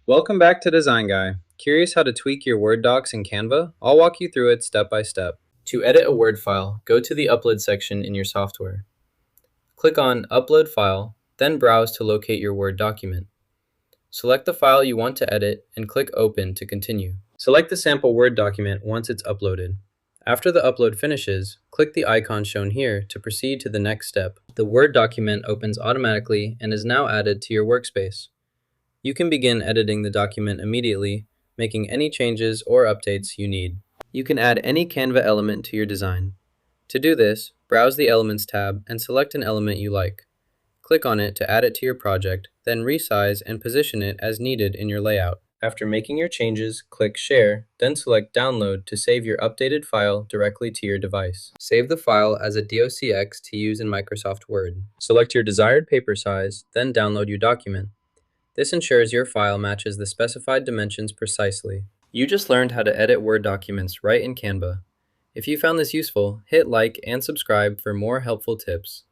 Welcome back to Design Guy. Curious how to tweak your Word docs in Canva? I'll walk you through it step by step. To edit a Word file, go to the Upload section in your software. Click on Upload File, then browse to locate your Word document. Select the file you want to edit and click Open to continue. Select the sample Word document once it's uploaded. After the upload finishes, click the icon shown here to proceed to the next step. The Word document opens automatically and is now added to your workspace. You can begin editing the document immediately, making any changes or updates you need. You can add any Canva element to your design. To do this, browse the Elements tab and select an element you like. Click on it to add it to your project, then resize and position it as needed in your layout. After making your changes, click Share, then select Download to save your updated file directly to your device. Save the file as a docx to use in Microsoft Word. Select your desired paper size, then download your document. This ensures your file matches the specified dimensions precisely. You just learned how to edit Word documents right in Canva. If you found this useful, hit like and subscribe for more helpful tips.